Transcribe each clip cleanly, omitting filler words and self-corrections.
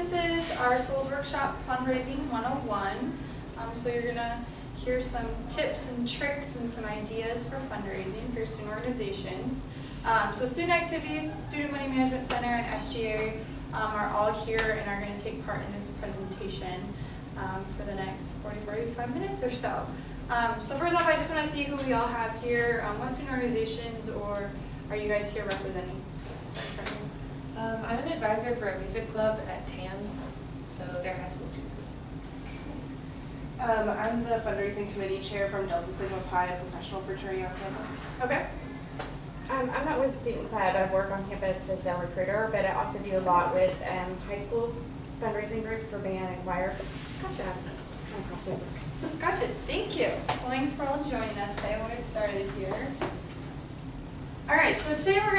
this is our sold workshop, Fundraising 101. So you're going to hear some tips and tricks and some ideas for fundraising for your student organizations. So Student Activities, Student Money Management Center, and SGA are all here and are going to take part in this presentation for the next 45 minutes or so. So first off, I just want to see who we all have here. What student organizations or are you guys here representing? I'm an advisor for a music club at TAMS, so they're high school students. I'm the fundraising committee chair from Delta Sigma Pi, a professional fraternity on campus. Okay. I'm not with Student Club. I work on campus as a recruiter, but I also do a lot with high school fundraising groups for band and choir. Gotcha. I'm crossover. Gotcha. Thank you. Well, thanks for all joining us today. We'll get started here. All right. So today we're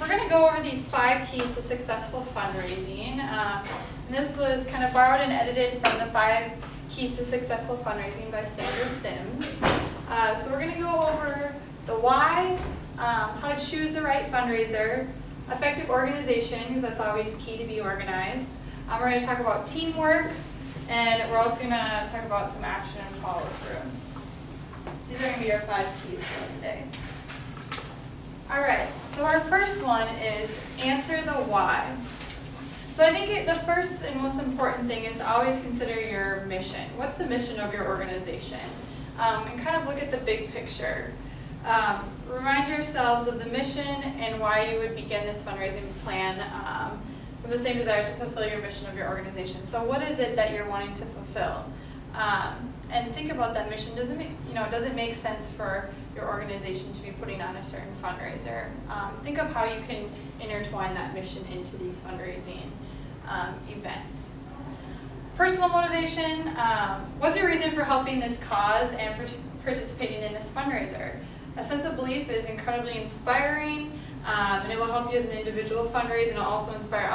gonna go over these 5 keys to successful fundraising. And this was kind of borrowed and edited from the 5 Keys to Successful Fundraising by Sandra Sims. So we're gonna go over the why, how to choose the right fundraiser, effective organization, because that's always key to be organized. We're going to talk about teamwork, and we're also going to talk about some action and follow through. So these are going to be our 5 keys for today. All right, so our first one is answer the why. So I think the first and most important thing is always consider your mission. What's the mission of your organization? And kind of look at the big picture. Remind yourselves of the mission and why you would begin this fundraising plan with the same desire to fulfill your mission of your organization. So what is it that you're wanting to fulfill? And think about that mission. Does it make sense for your organization to be putting on a certain fundraiser? Think of how you can intertwine that mission into these fundraising events. Personal motivation. What's your reason for helping this cause and for participating in this fundraiser? A sense of belief is incredibly inspiring, and it will help you as an individual fundraise, and it will also inspire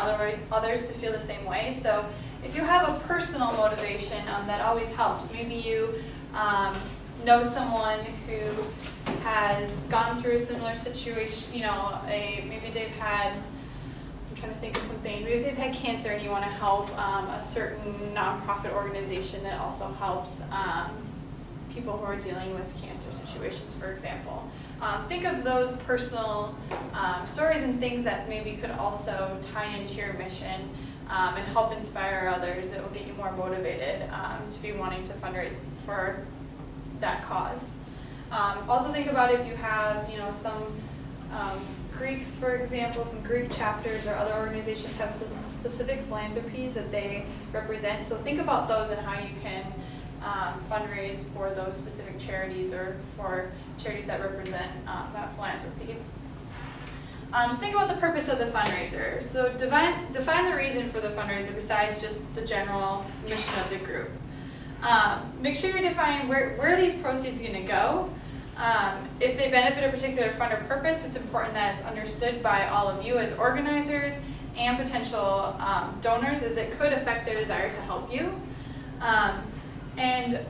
others to feel the same way. So if you have a personal motivation, that always helps. Maybe you know someone who has gone through a similar situation, maybe they've had, I'm trying to think of something, maybe they've had cancer and you want to help a certain nonprofit organization that also helps people who are dealing with cancer situations, for example. Think of those personal stories and things that maybe could also tie into your mission and help inspire others. It will get you more motivated to be wanting to fundraise for that cause. Also think about if you have, some Greeks, for example, some Greek chapters or other organizations have specific philanthropies that they represent. So think about those and how you can fundraise for those specific charities or for charities that represent that philanthropy. So think about the purpose of the fundraiser. So define the reason for the fundraiser besides just the general mission of the group. Make sure you define where are these proceeds going to go. If they benefit a particular fund or purpose, it's important that it's understood by all of you as organizers and potential donors, as it could affect their desire to help you. And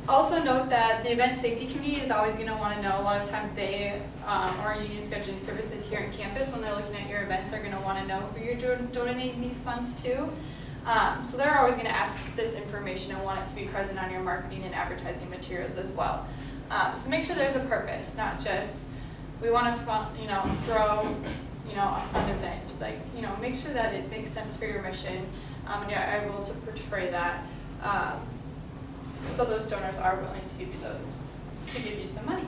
also note that the event safety committee is always going to want to know. A lot of times they, or union scheduling services here on campus, when they're looking at your events, are going to want to know who you're donating these funds to. So they're always going to ask this information and want it to be present on your marketing and advertising materials as well. So make sure there's a purpose, not just we want to, throw, a fun event. Make sure that it makes sense for your mission, and you're able to portray that. So those donors are willing to give you some money.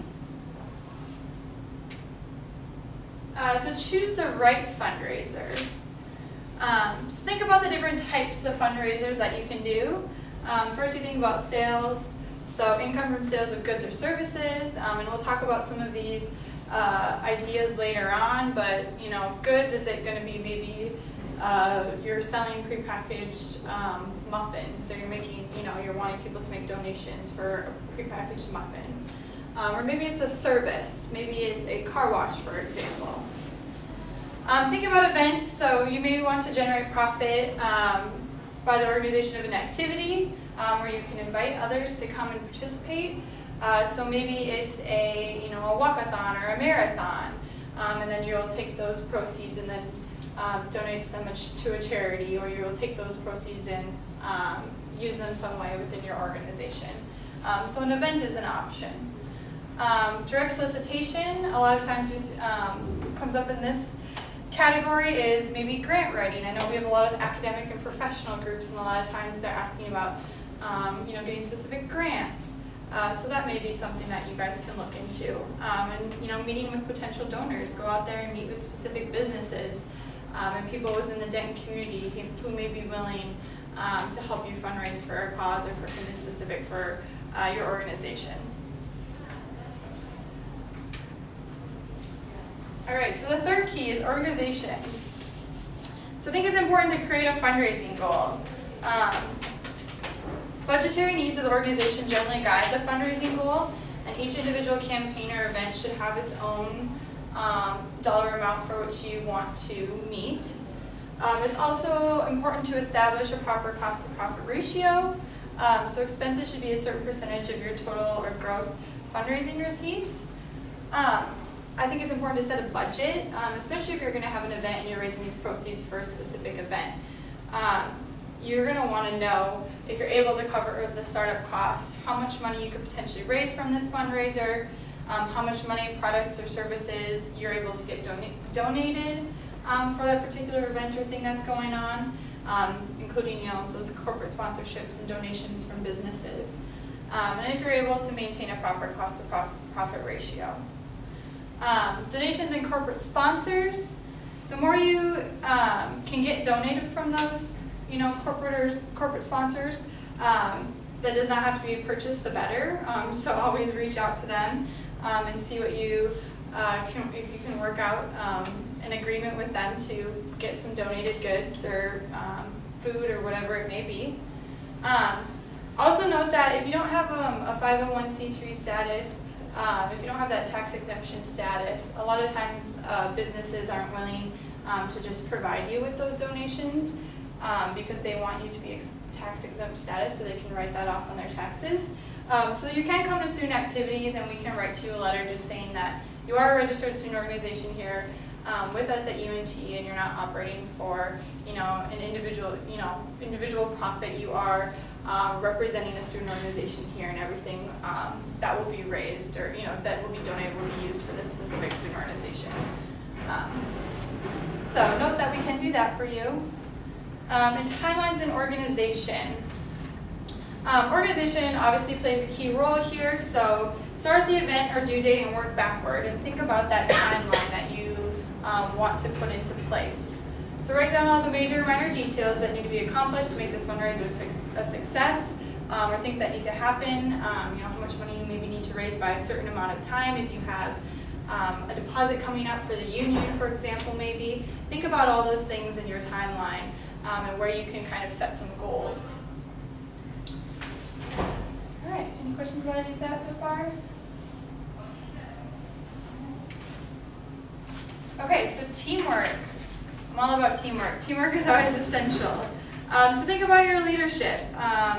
So choose the right fundraiser. So think about the different types of fundraisers that you can do. First, you think about sales. So income from sales of goods or services, and we'll talk about some of these ideas later on. But goods, is it going to be maybe you're selling prepackaged muffins, so you're making, you're wanting people to make donations for a prepackaged muffin. Or maybe it's a service, maybe it's a car wash, for example. Think about events, so you maybe want to generate profit by the organization of an activity where you can invite others to come and participate. So maybe it's a walkathon or a marathon, and then you'll take those proceeds and then donate to them to a charity, or you will take those proceeds and use them some way within your organization. So an event is an option. Direct solicitation, a lot of times comes up in this category, is maybe grant writing. I know we have a lot of academic and professional groups, and a lot of times they're asking about getting specific grants. So that may be something that you guys can look into. And meeting with potential donors, go out there and meet with specific businesses and people within the Denton community who may be willing to help you fundraise for a cause or for something specific for your organization. All right, so the third key is organization. So I think it's important to create a fundraising goal. Budgetary needs of the organization generally guide the fundraising goal, and each individual campaign or event should have its own dollar amount for which you want to meet. It's also important to establish a proper cost to profit ratio. So expenses should be a certain percentage of your total or gross fundraising receipts. I think it's important to set a budget, especially if you're going to have an event and you're raising these proceeds for a specific event. You're going to want to know if you're able to cover the startup costs, how much money you could potentially raise from this fundraiser, how much money, products, or services you're able to get donated for that particular event or thing that's going on, including those corporate sponsorships and donations from businesses, and if you're able to maintain a proper cost to profit ratio. Donations and corporate sponsors. The more you can get donated from those, corporate sponsors, that does not have to be purchased, the better. So always reach out to them and see what you if you can work out an agreement with them to get some donated goods or food or whatever it may be. Also note that if you don't have a 501c3 status, if you don't have that tax exemption status, a lot of times businesses aren't willing to just provide you with those donations because they want you to be tax exempt status so they can write that off on their taxes. So you can come to Student Activities and we can write you a letter just saying that you are a registered student organization here with us at UNT and you're not operating for an individual profit. You are representing a student organization here, and everything that will be raised or that will be donated will be used for this specific student organization. So note that we can do that for you. And timelines and organization. Organization obviously plays a key role here, so start the event or due date and work backward and think about that timeline that you want to put into place. So write down all the major and minor details that need to be accomplished to make this fundraiser a success, or things that need to happen, how much money you maybe need to raise by a certain amount of time. If you have a deposit coming up for the union, for example, maybe. Think about all those things in your timeline and where you can kind of set some goals. All right, any questions about any of that so far? Okay, so teamwork. I'm all about teamwork. Teamwork is always essential. So think about your leadership.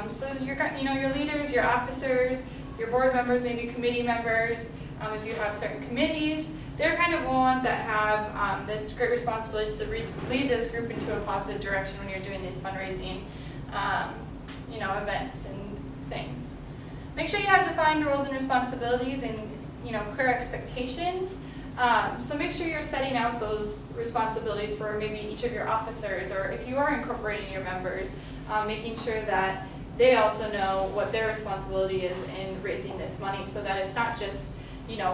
So your leaders, your officers, your board members, maybe committee members. If you have certain committees, they're kind of the ones that have this great responsibility to lead this group into a positive direction when you're doing these fundraising, events and things. Make sure you have defined roles and responsibilities and clear expectations. So make sure you're setting out those responsibilities for maybe each of your officers, or if you are incorporating your members, making sure that they also know what their responsibility is in raising this money, so that it's not just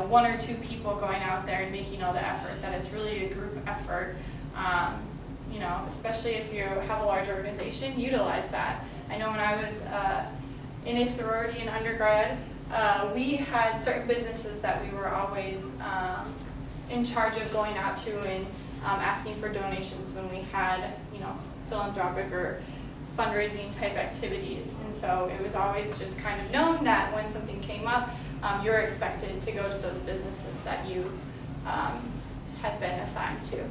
one or two people going out there and making all the effort, that it's really a group effort. Especially if you have a large organization, utilize that. I know when I was in a sorority in undergrad, we had certain businesses that we were always in charge of going out to and asking for donations when we had, philanthropic or fundraising type activities. And so it was always just kind of known that when something came up, you're expected to go to those businesses that you had been assigned to.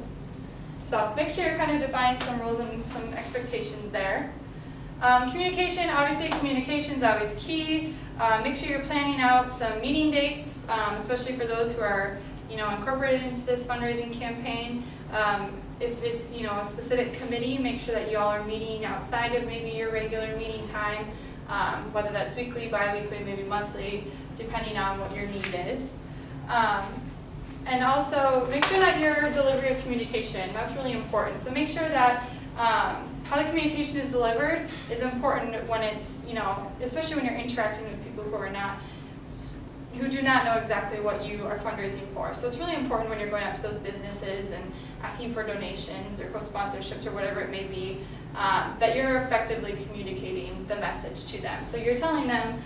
So make sure you're kind of defining some rules and some expectations there. Communication, obviously communication is always key. Make sure you're planning out some meeting dates, especially for those who are incorporated into this fundraising campaign. If it's, a specific committee, make sure that you all are meeting outside of maybe your regular meeting time, whether that's weekly, bi-weekly, maybe monthly, depending on what your need is. And also make sure that your delivery of communication, that's really important. So make sure that how the communication is delivered is important when it's, especially when you're interacting with people who do not know exactly what you are fundraising for. So it's really important when you're going out to those businesses and asking for donations or co-sponsorships or whatever it may be, that you're effectively communicating the message to them. So you're telling them,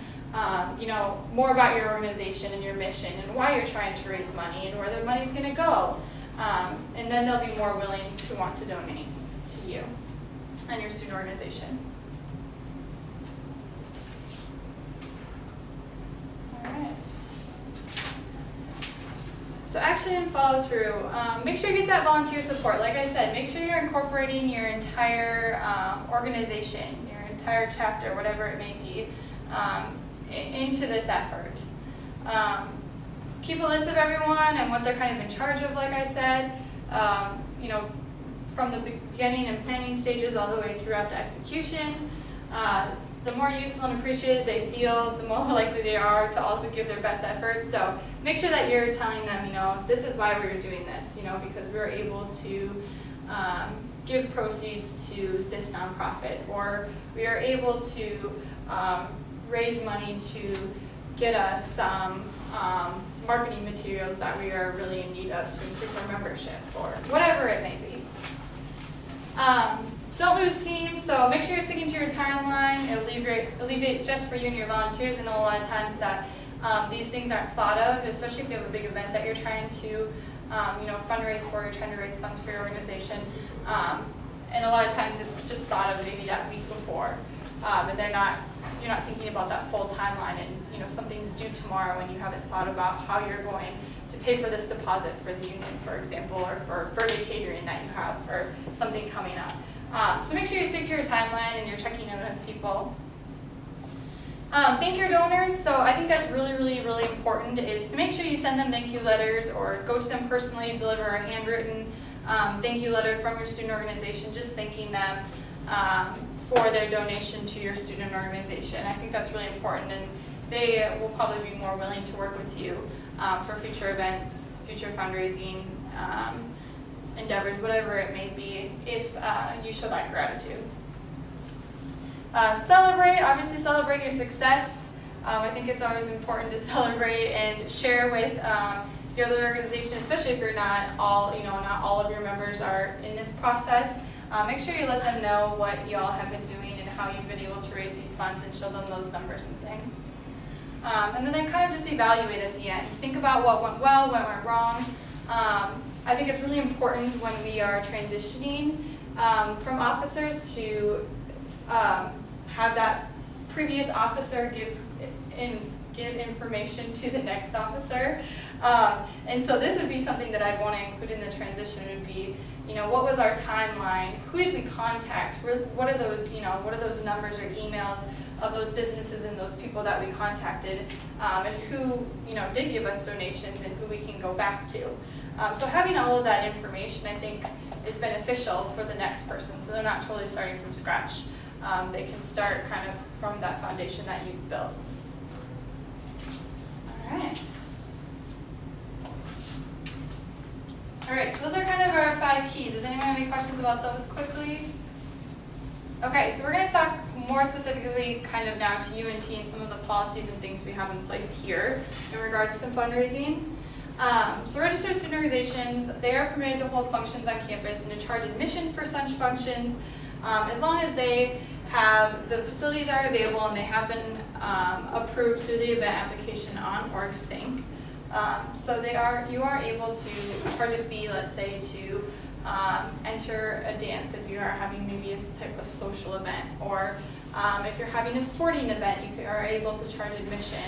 more about your organization and your mission and why you're trying to raise money and where the money's going to go. And then they'll be more willing to want to donate to you and your student organization. All right. So action and follow through. Make sure you get that volunteer support. Like I said, make sure you're incorporating your entire organization, your entire chapter, whatever it may be, into this effort. Keep a list of everyone and what they're kind of in charge of, like I said, from the beginning and planning stages all the way throughout the execution. The more useful and appreciated they feel, the more likely they are to also give their best effort. So make sure that you're telling them, this is why we were doing this, because we were able to give proceeds to this nonprofit, or we are able to raise money to get us some marketing materials that we are really in need of to increase our membership, or whatever it may be. Don't lose steam, so make sure you're sticking to your timeline. It alleviates stress for you and your volunteers. I know a lot of times that these things aren't thought of, especially if you have a big event that you're trying to fundraise for, you're trying to raise funds for your organization. And a lot of times it's just thought of maybe that week before. And you're not thinking about that full timeline, and something's due tomorrow and you haven't thought about how you're going to pay for this deposit for the union, for example, or for birthday catering that you have, or something coming up. So make sure you stick to your timeline and you're checking in with people. Thank your donors. So I think that's really, really, really important, is to make sure you send them thank you letters or go to them personally, deliver a handwritten thank you letter from your student organization, just thanking them for their donation to your student organization. I think that's really important, and they will probably be more willing to work with you for future events, future fundraising endeavors, whatever it may be, if you show that gratitude. Obviously celebrate your success. I think it's always important to celebrate and share with your other organization, especially if you're not all of your members are in this process. Make sure you let them know what you all have been doing and how you've been able to raise these funds, and show them those numbers and things. And then kind of just evaluate at the end. Think about what went well, what went wrong. I think it's really important when we are transitioning from officers to have that previous officer give information to the next officer. And so this would be something that I'd want to include in the transition. Would be, what was our timeline? Who did we contact? What are those numbers or emails of those businesses and those people that we contacted, and who did give us donations and who we can go back to. So having all of that information, I think, is beneficial for the next person, so they're not totally starting from scratch. They can start kind of from that foundation that you've built. All right, so those are kind of our 5 keys. Does anyone have any questions about those quickly? Okay, so we're going to talk more specifically kind of now to UNT and some of the policies and things we have in place here in regards to fundraising. So registered student organizations, they are permitted to hold functions on campus and to charge admission for such functions as long as the facilities are available and they have been approved through the event application on OrgSync. So you are able to charge a fee, let's say, to enter a dance if you are having maybe a type of social event, or if you're having a sporting event, you are able to charge admission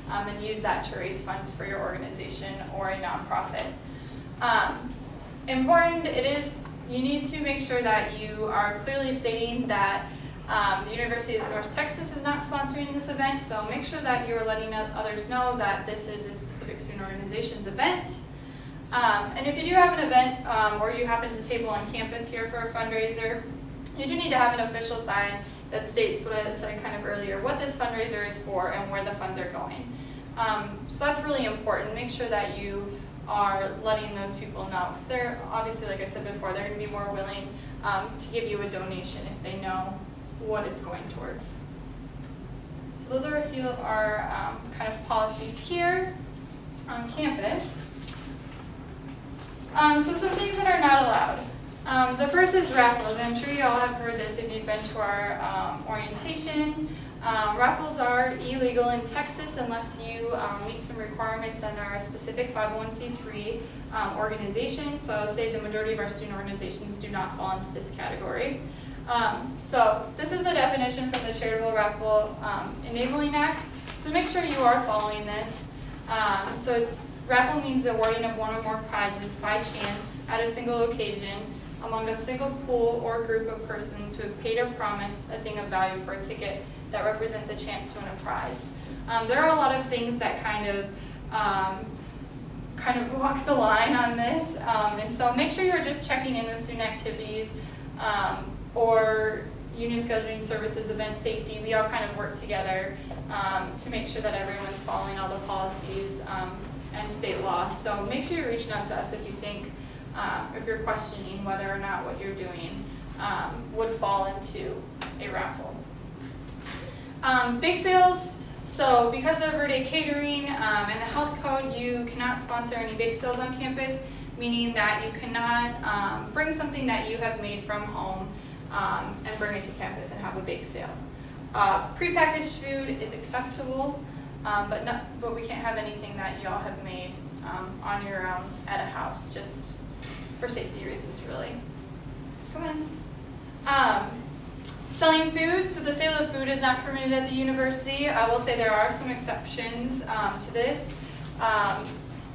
and use that to raise funds for your organization or a nonprofit. Important, you need to make sure that you are clearly stating that the University of North Texas is not sponsoring this event, so make sure that you're letting others know that this is a specific student organization's event. And if you do have an event or you happen to table on campus here for a fundraiser, you do need to have an official sign that states what I said kind of earlier, what this fundraiser is for and where the funds are going. So that's really important. Make sure that you are letting those people know, because they're obviously, like I said before, they're going to be more willing to give you a donation if they know what it's going towards. So those are a few of our kind of policies here on campus. So some things that are not allowed. The first is raffles. I'm sure you all have heard this if you've been to our orientation. Raffles are illegal in Texas unless you meet some requirements and are a specific 501c3 organization. So say the majority of our student organizations do not fall into this category. So this is the definition from the Charitable Raffle Enabling Act. So make sure you are following this. Raffle means the awarding of one or more prizes by chance at a single occasion among a single pool or group of persons who have paid or promised a thing of value for a ticket that represents a chance to win a prize. There are a lot of things that kind of walk the line on this, and so make sure you're just checking in with student activities or union scheduling services, event safety. We all kind of work together to make sure that everyone's following all the policies and state law. So make sure you're reaching out to us if you think, if you're questioning whether or not what you're doing would fall into a raffle. Big sales, so because of Verde Day Catering and the health code, you cannot sponsor any bake sales on campus, meaning that you cannot bring something that you have made from home and bring it to campus and have a bake sale. Prepackaged food is acceptable, but we can't have anything that y'all have made on your own at a house, just for safety reasons, really. Come on. Selling food, so the sale of food is not permitted at the university. I will say there are some exceptions to this.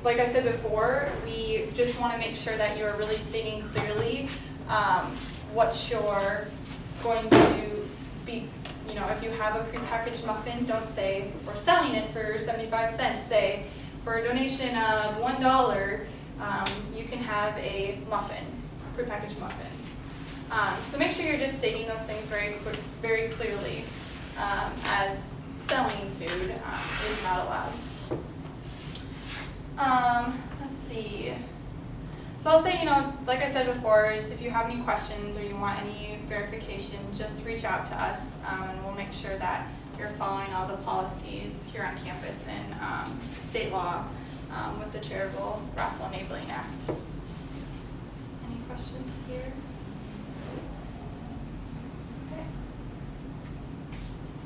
Like I said before, we just want to make sure that you're really stating clearly what you're going to be, if you have a prepackaged muffin, don't say we're selling it for 75 cents. Say for a donation of $1, you can have a muffin, prepackaged muffin. So make sure you're just stating those things very clearly, as selling food is not allowed. Let's see. So I'll say, like I said before, is if you have any questions or you want any verification, just reach out to us, and we'll make sure that you're following all the policies here on campus and state law with the Charitable Raffle Enabling Act. Any questions here?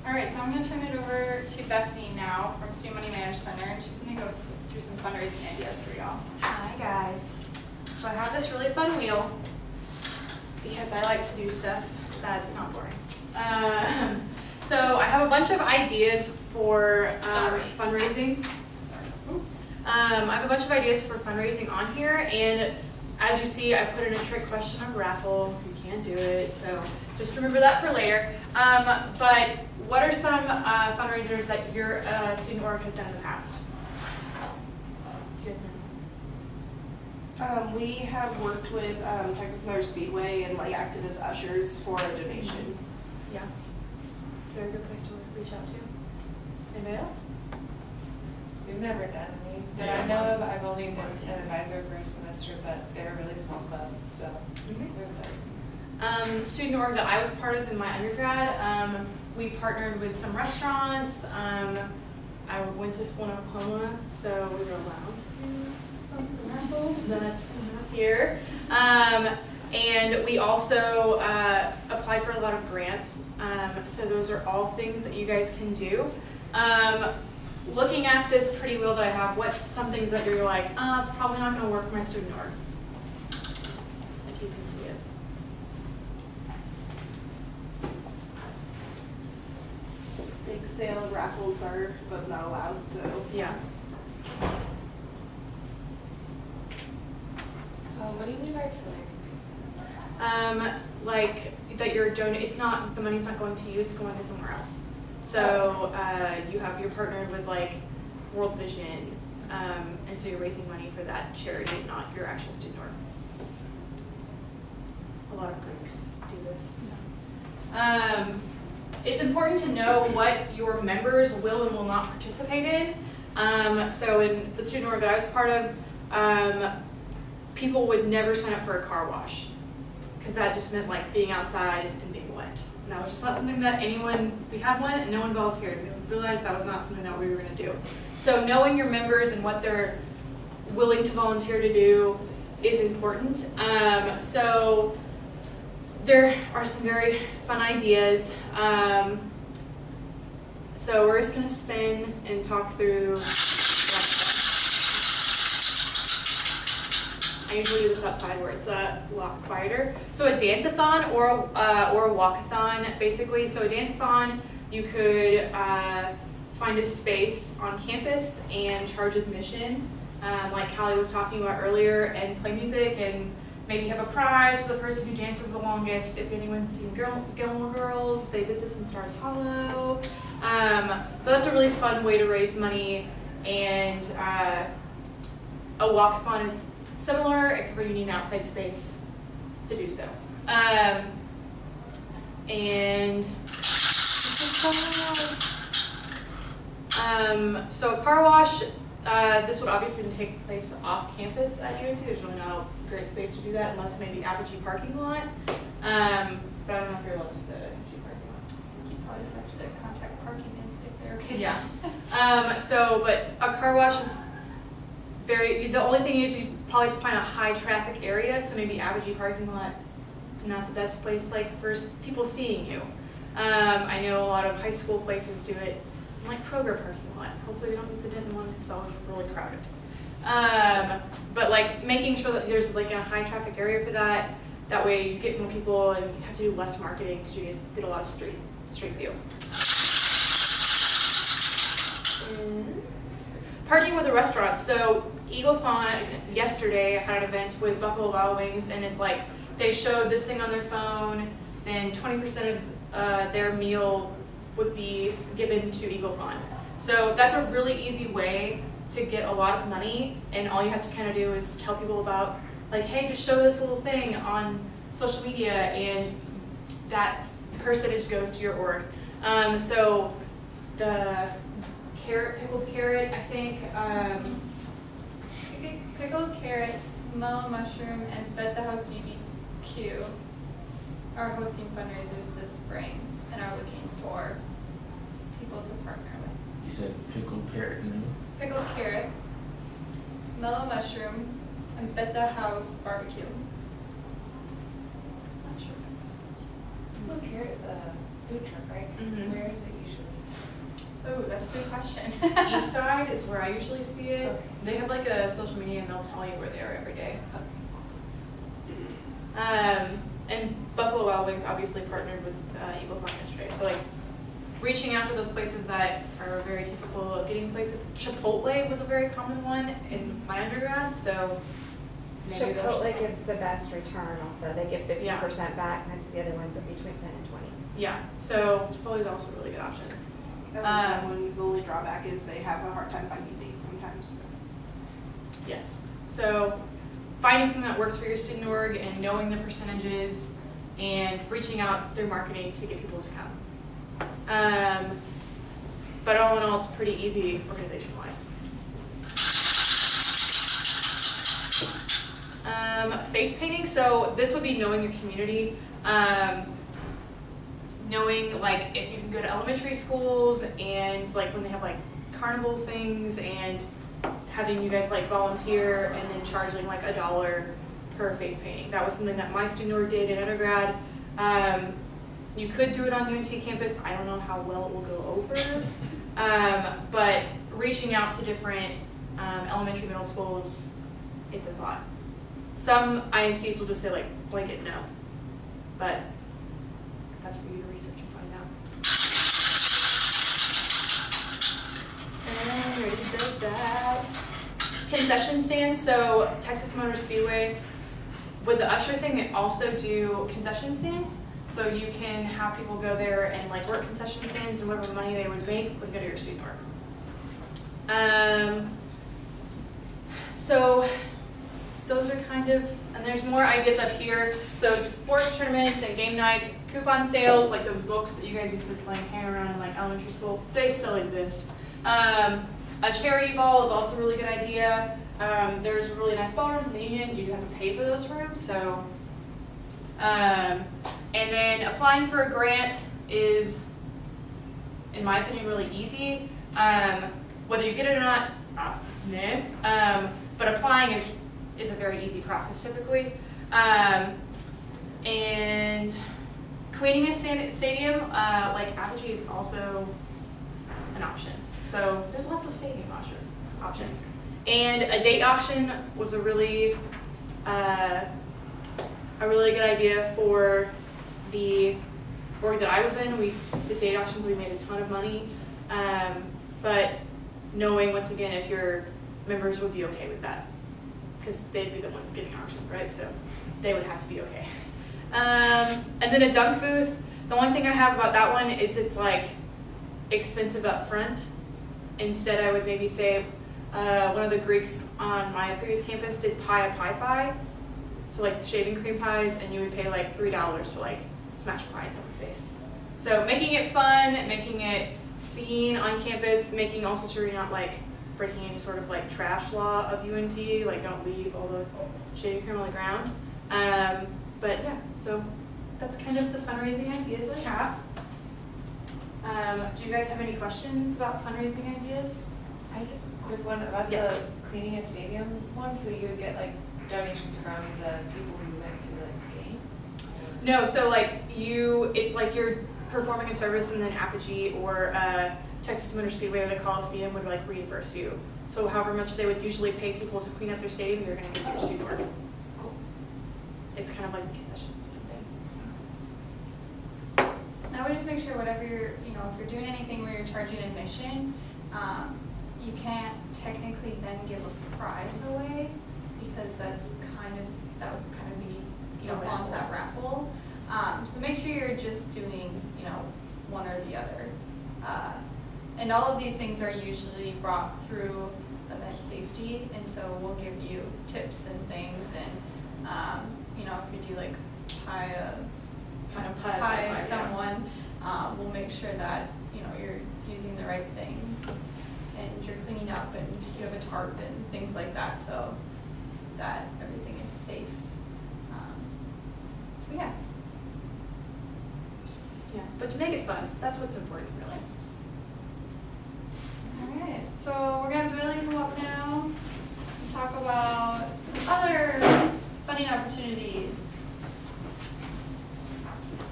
All right, so I'm going to turn it over to Bethany now from Student Money Management Center, and she's going to go through some fundraising ideas for y'all. Hi guys. So I have this really fun wheel because I like to do stuff that's not boring. So I have a bunch of ideas for fundraising. I have a bunch of ideas for fundraising on here, and as you see, I put in a trick question of raffle. You can't do it, so just remember that for later. But what are some fundraisers that your student org has done in the past? Do you guys know? We have worked with Texas Motor Speedway and acted as ushers for a donation. Yeah. Very good place to reach out to. Anybody else? We've never done any that I know of. I've only been an advisor for a semester, but they're a really small club, so The student org that I was part of in my undergrad, we partnered with some restaurants. I went to school in Oklahoma, so we were allowed to do some raffles that here. And we also applied for a lot of grants. So those are all things that you guys can do. Looking at this pretty wheel that I have, what's some things that you're like, it's probably not going to work for my student org? If you can see it. Big sale and raffles are both not allowed, so yeah. what do you mean by filling? Like that you're donating, it's not, the money's not going to you, it's going to somewhere else. So you're partnered with World Vision And so you're raising money for that charity, not your actual student org. A lot of groups do this. So. It's important to know what your members will and will not participate in. So in the student org that I was part of, people would never sign up for a car wash because that just meant like being outside and being wet. And that was just not something that we had one and no one volunteered. We realized that was not something that we were going to do. So knowing your members and what they're willing to volunteer to do is important. So there are some very fun ideas. So we're just going to spin and talk through. I usually do this outside where it's a lot quieter. So a dance-a-thon or a walk-a-thon, basically. So a dance-a-thon, you could find a space on campus and charge admission, like Callie was talking about earlier, and play music and maybe have a prize for the person who dances the longest. If anyone's seen Gilmore Girls, they did this in Stars Hollow. But that's a really fun way to raise money, and a walk-a-thon is similar, except for you need an outside space to do so. So a car wash, this would obviously take place off campus at UNT. There's really not a great space to do that unless maybe Apogee parking lot. But I don't know if you're allowed to do the Apogee parking lot. You probably just have to contact parking and see if they're okay. Yeah. But a car wash is the only thing is you probably have to find a high traffic area, so maybe Apogee parking lot, not the best place like for people seeing you. I know a lot of high school places do it in like Kroger parking lot. Hopefully they don't use the Denton one because it's always really crowded. But like making sure that there's like a high traffic area for that. That way you get more people and you have to do less marketing because you just get a lot of street view. Partying with a restaurant. So Eagle-thon yesterday had an event with Buffalo Wild Wings, and if like they showed this thing on their phone, then 20% of their meal would be given to Eagle-thon. So that's a really easy way to get a lot of money, and all you have to kind of do is tell people about like, hey, just show this little thing on social media, and that percentage goes to your org. So the pickled carrot, I think. Pickled carrot, mellow mushroom, and Bet the House BBQ are hosting fundraisers this spring and are looking for people to partner with. You said pickled carrot, you know? Pickled carrot, mellow mushroom, and Bet the House barbecue. Not sure. Pickled carrot is a food truck, right? Mhm. Where is it usually? Oh, that's a good question. East Side is where I usually see it. Okay. They have like a social media and they'll tell you where they are every day. And Buffalo Wild Wings obviously partnered with Eagle-thon yesterday. So like reaching out to those places that are very typical of getting places. Chipotle was a very common one in my undergrad, so maybe Chipotle gives the best return also. They give 50% Yeah. back. Most of the other ones are between 10 and 20. Yeah, so Chipotle is also a really good option. That one, the only drawback is they have a hard time finding dates sometimes. Yes. So finding something that works for your student org and knowing the percentages and reaching out through marketing to get people to come. But all in all, it's pretty easy organization-wise. Face painting. So this would be knowing your community. Knowing like if you can go to elementary schools and like when they have like carnival things and having you guys like volunteer and then charging like $1 per face painting. That was something that my student org did in undergrad. You could do it on UNT campus. I don't know how well it will go over. But reaching out to different elementary, middle schools, it's a thought. Some ISDs will just say like blanket no, but that's for you to research and find out. And ready to build that. Concession stands. So Texas Motor Speedway, with the Usher thing, they also do concession stands. So you can have people go there and like work concession stands, and whatever money they would make would go to your student org. So those are kind of, and there's more ideas up here. So sports tournaments and game nights, coupon sales, like those books that you guys used to hang around in like elementary school, they still exist. A charity ball is also a really good idea. There's really nice ballrooms in the Union. You do have to pay for those rooms, so. And then applying for a grant is, in my opinion, really easy. Whether you get it or not, but applying is a very easy process typically. And cleaning a stadium, like Apogee, is also an option. So there's lots of stadium options. And a date auction was a really good idea for the org that I was in. We did date auctions, we made a ton of money. But knowing, once again, if your members would be okay with that, because they'd be the ones getting auctioned, right? So they would have to be okay. And then a dunk booth. The only thing I have about that one is it's like expensive up front. Instead, I would maybe say one of the Greeks on my previous campus did pie fi, so like shaving cream pies, and you would pay like $3 to like smash pie in someone's face. So making it fun, making it seen on campus, making also sure you're not like breaking any sort of like trash law of UNT, like don't leave all the shaving cream on the ground. But yeah, so that's kind of the fundraising ideas I have. Do you guys have any questions about fundraising ideas? I just, quick one about Yes. the cleaning a stadium one, so you would get like donations from the people who went to the game? No, so like it's like you're performing a service and then Apogee or Texas Motor Speedway or the Coliseum would like reimburse you. So however much they would usually pay people to clean up their stadium, they're gonna give you a student work. Cool. It's kind of like a concession stand thing. I would just make sure whatever you're, if you're doing anything where you're charging admission, you can't technically then give a prize away, because that would kind of be, fall into that raffle. So make sure you're just doing, one or the other. And all of these things are usually brought through event safety, and so we'll give you tips and things, and, if you do like pie someone, we'll make sure that, you're using the right things, and you're cleaning up, and you have a tarp and things like that, so that everything is safe. So yeah. Yeah, but to make it fun, that's what's important, really. Alright, so we're gonna have Billy come up now and talk about some other funding opportunities.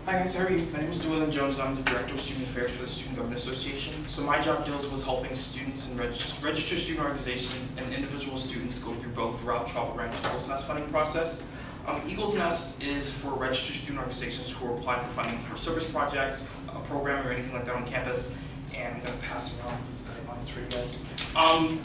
Hi guys, how are you? My name is Llewellyn Jones. I'm the Director of Student Affairs for the Student Government Association. So my job deals with helping students and registered student organizations and individual students go through both the Route Travel Grant and Eagles Nest funding process. Eagles Nest is for registered student organizations who are applying for funding for service projects, a program, or anything like that on campus. And I'm going to pass around these guidelines for you guys.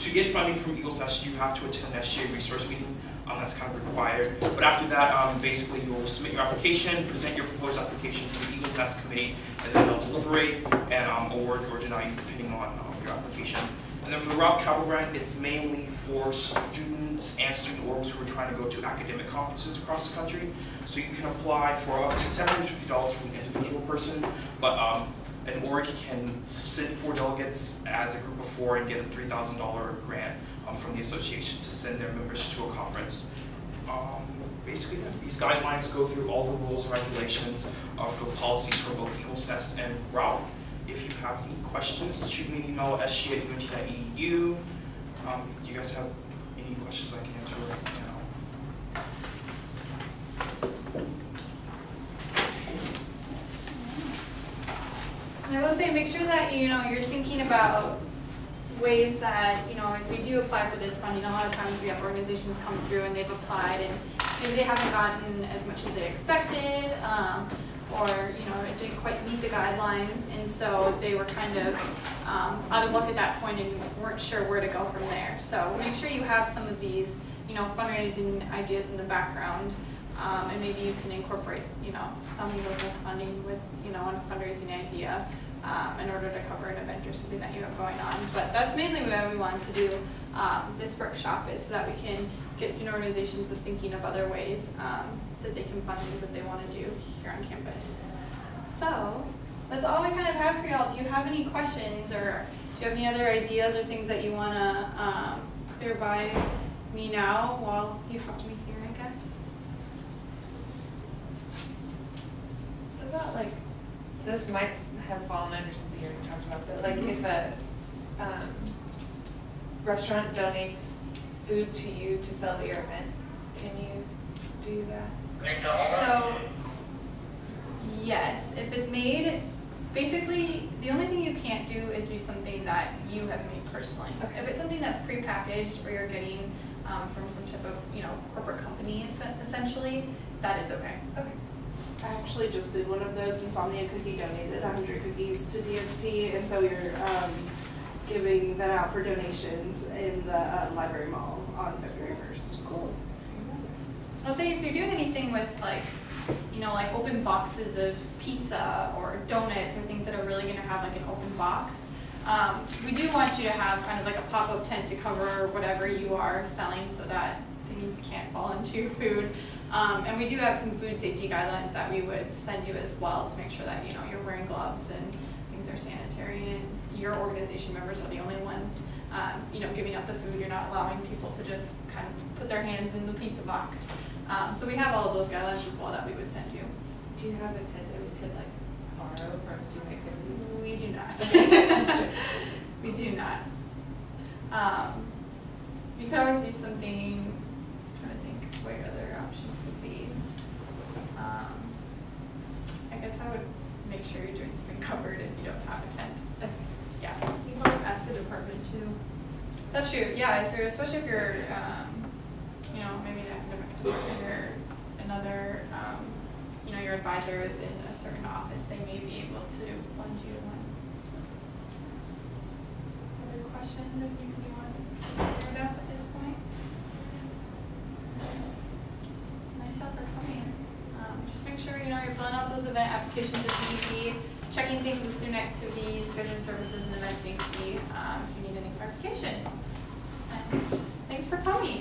To get funding from Eagles Nest, you have to attend an SGA resource meeting. That's kind of required. But after that, basically you'll submit your application, present your proposed application to the Eagles Nest committee, and then they'll deliberate and award or deny you depending on your application. And then for the Route Travel Grant, it's mainly for students and student orgs who are trying to go to academic conferences across the country. So you can apply for up to $750 for an individual person, but an org can send 4 delegates as a group of 4 and get a $3,000 grant from the association to send their members to a conference. Basically, these guidelines go through all the rules and regulations for the policies for both Eagles Nest and Route. If you have any questions, shoot me an email at sg@unt.edu. Do you guys have any questions I can answer right now? And I will say, make sure that, you're thinking about ways that, if we do apply for this funding, a lot of times we have organizations come through and they've applied and maybe they haven't gotten as much as they expected, or, it didn't quite meet the guidelines, and so they were kind of out of luck at that point and weren't sure where to go from there. So make sure you have some of these, fundraising ideas in the background, and maybe you can incorporate, some Eagles Nest funding with, on a fundraising idea. in order to cover an event or something that you have going on. But that's mainly why we wanted to do this workshop, is so that we can get student organizations to thinking of other ways that they can fund things that they want to do here on campus. So that's all we kind of have for y'all. Do you have any questions, or do you have any other ideas or things that you want to clear by me now while you have me here, I guess? What about like, this might have fallen under something you already talked about, but like if a restaurant donates food to you to sell at your event, can you do that? So, yes, if it's made, basically, the only thing you can't do is do something that you have made personally. Okay. If it's something that's prepackaged, or you're getting from some type of, corporate company, essentially, that is okay. Okay. I actually just did one of those. Insomnia Cookie donated 100 cookies to DSP, and so we're giving them out for donations in the library mall on February 1st. Cool. I'll say if you're doing anything with like open boxes of pizza or donuts or things that are really gonna have like an open box, we do want you to have kind of like a pop-up tent to cover whatever you are selling so that things can't fall into your food. And we do have some food safety guidelines that we would send you as well to make sure that you're wearing gloves and things are sanitary, and your organization members are the only ones giving out the food. You're not allowing people to just kind of put their hands in the pizza box. So we have all of those guidelines as well that we would send you. Do you have a tent that we could like borrow from student activities? We do not. We do not. You could always do something, I'm trying to think what your other options would be. I guess I would make sure you're doing something covered if you don't have a tent. Yeah. You can always ask a department too. That's true, yeah, especially if you're, maybe an academic department or another, your advisor is in a certain office, they may be able to lend you one. Other questions or things you want cleared up at this point? Nice job for coming. Just make sure, you're filling out those event applications at DEP, checking things with student activities, scheduling services, and event safety, if you need any clarification. And thanks for coming.